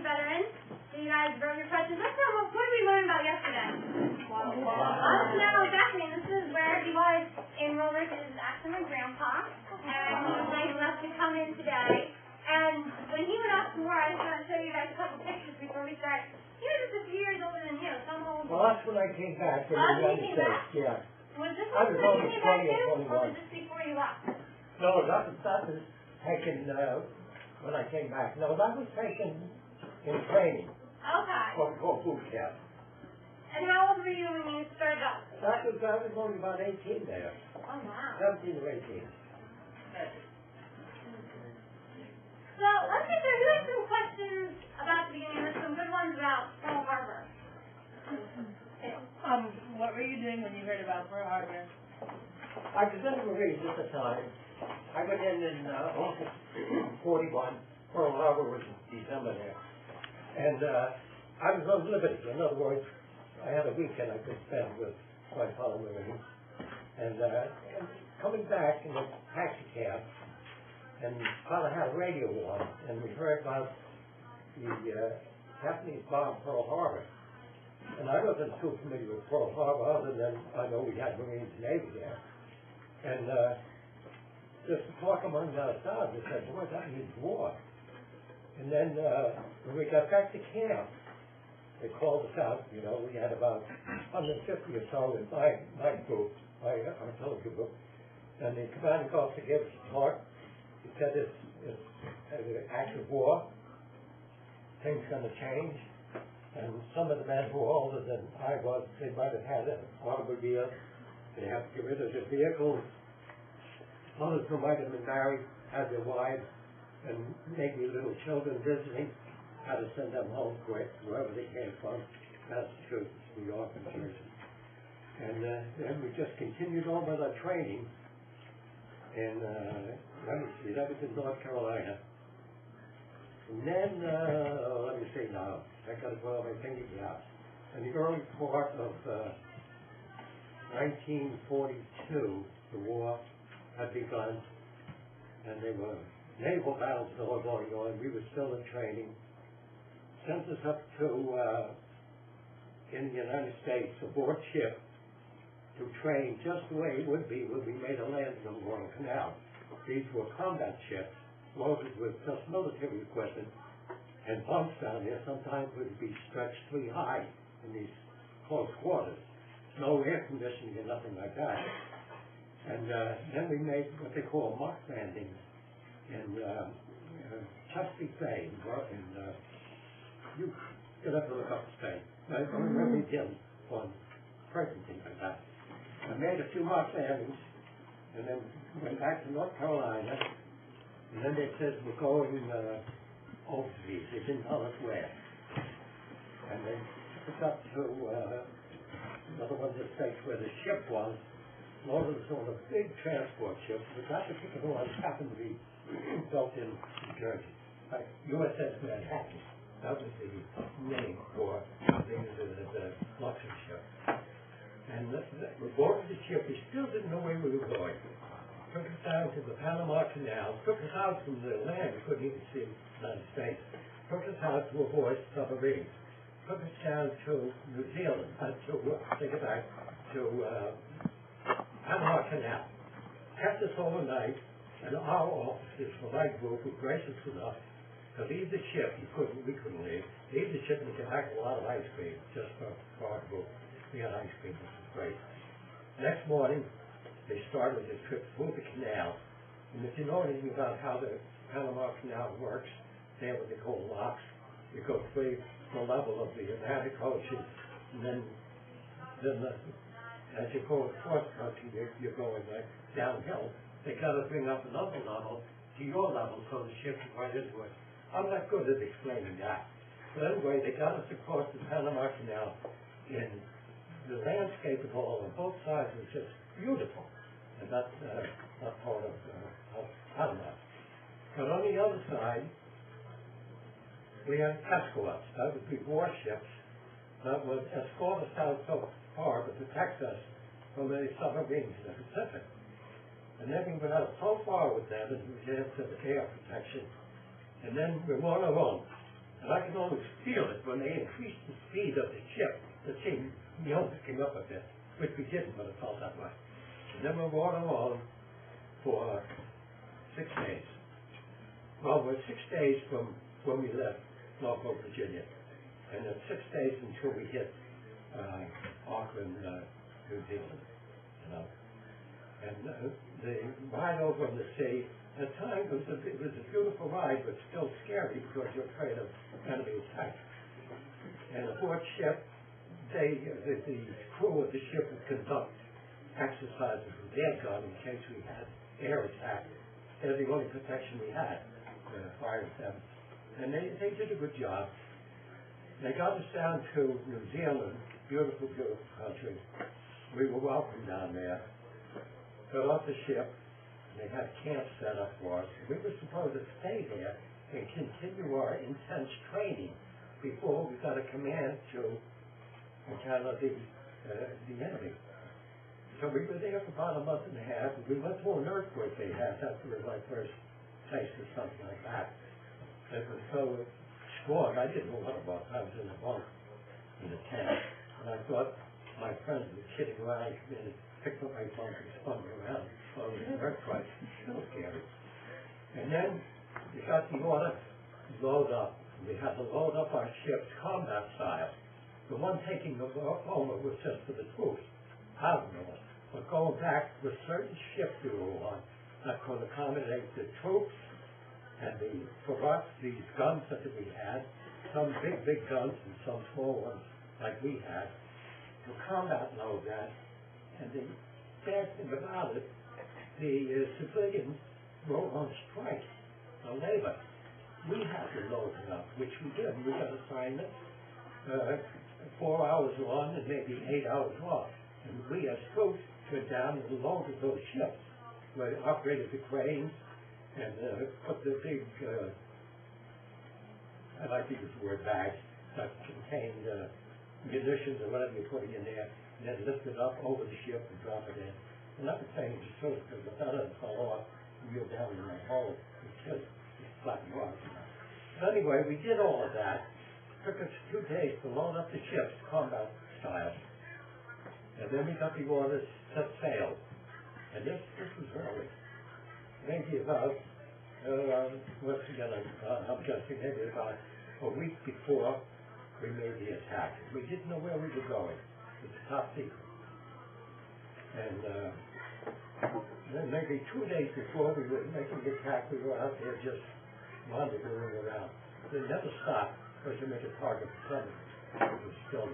veterans. So you guys wrote your questions. Let's know, what did we learn about yesterday? No, exactly. This is where he was in Rovers. This is actually my grandpa. And he was nice enough to come in today. And when he went up more, I just want to show you guys a couple pictures before we start. He was just a few years older than you. Some old. Well, that's when I came back. Oh, you came back? Yeah. Was this I was only 20 or 21. Or was this before you left? No, that was taken when I came back. No, that was taken in training. Okay. What we call boot camp. And how old were you when you started up? I was only about 18 there. Oh, wow. 17 or 18. So, let's get there. You have some questions about the beginning. There's some good ones about Pearl Harbor. What were you doing when you heard about Pearl Harbor? I was in the Marines at the time. I went in August 41. Pearl Harbor was in December there. And I was on liberty. In other words, I had a weekend I could spend with my fellow Marines. And coming back in a taxi cab, and Father had a radio on, and we heard about the Japanese bomb Pearl Harbor. And I wasn't too familiar with Pearl Harbor, other than I know we had Marines and Navy there. And just to talk among ourselves, we said, boy, that means war. And then when we got back to camp, they called us out. You know, we had about 150 or so in my group, my artillery group. And the commanding officer gave us a talk. He said it's an act of war. Things going to change. And some of the men who were older than I was, they might have had an automobile. They have to get rid of their vehicles. Others who might have been married, had their wives, and maybe little children visiting, had to send them home quick, wherever they came from, Massachusetts, New York, and Jersey. And then we just continued on with our training. And let me see, that was in North Carolina. And then, let me see now, I got to put on my fingers out. In the early part of 1942, the war had begun, and there were naval battles still going on. We were still in training. Sent us up to, in the United States, aboard ship to train just the way it would be when we made a landing on the Guadalcanal. These were combat ships loaded with just military equipment, and bunks down there sometimes would be stretched 3 high in these close quarters. No air conditioning and nothing like that. And then we made what they call mock landings in Chesapeake Bay, and you have to look up Spain. I don't remember him on present things like that. I made a few mock landings, and then went back to North Carolina, and then they said we're going overseas. They didn't tell us where. And they took us up to another one of the states where the ship was. Loaded us on a big transport ship, but that particular one happened to be built in New Jersey. USS Manhattan. That was the name for the luxury ship. And we boarded the ship. We still didn't know where we were going. Took us down to the Panama Canal. Took us out from the land. We couldn't even see the United States. Took us out to avoid submarines. Took us down to New Zealand. Take it back to Panama Canal. Kept us overnight, and our officers from my group were gracious enough to leave the ship. We couldn't leave. Leave the ship and get back a lot of ice cream just for our group. We had ice cream, which was great. Next morning, they started the trip through the canal. And if you know anything about how the Panama Canal works, they have what they call locks. You go through the level of the Atlantic Ocean, and then as you go across country, you're going downhill. They got to bring up another level to your level so the ship can run into it. I'm not good at explaining that. But anyway, they got us across the Panama Canal, and the landscape of all on both sides was just beautiful. And that's not part of Panama. But on the other side, we had escorts. That would be warships that would escort us out so far to protect us from the submarines in the Pacific. And then we went out so far with them as we had to the air protection. And then we were on our own. And I can only feel it when they increased the speed of the ship. The thing, came up a bit, which we didn't, but it felt that way. And then we rode along for 6 days. Well, we're 6 days from when we left Norfolk, Virginia, and then 6 days until we hit Auckland, New Zealand. And the ride over on the sea, at times it was a beautiful ride, but still scary because you're afraid of enemy attack. And aboard ship, the crew of the ship would conduct exercises with their gun in case we had air attack. They're the only protection we had, fire attempts. And they did a good job. They got us down to New Zealand, beautiful, beautiful country. We were welcome down there. Got off the ship, and they had camp set up for us. We were supposed to stay there and continue our intense training before we got a command to encounter the enemy. So we were there for about a month and a half. We went through an earthquake they had. That was my first taste of something like that. It was so strong, I didn't know what it was. I was in a bunk in a tent, and I thought my friends were kidding around and picked up my bunk and spun me around. So it was an earthquake. So scary. And then we got the order to load up. We had to load up our ships combat style. The one taking the over was just for the troops, out of north. But going back with certain ships we were on that could accommodate the troops and for us, these guns that we had, some big, big guns and some small ones like we had, to combat load that. And the bad thing about it, the civilians were on strike, the labor. We had to load it up, which we did. We got assignments, 4 hours on and maybe 8 hours off. And we as troops went down and loaded those ships. We operated the cranes and put the big, I like to use the word bags, that contained munitions or whatever you're putting in there, and then lift it up over the ship and drop it in. And that was saying just so because if that doesn't fall off, you're down in that hole. It's just flat rock. But anyway, we did all of that. It took us 2 days to load up the ships, combat style. And then we got the orders to set sail. And this was early. Maybe about, once again, I'm guessing maybe about a week before we made the attack. We didn't know where we were going. It was top secret. And then maybe 2 days before we were making the attack, we were out there just rendezvousing around. They never stopped because you make a target for somebody. It was still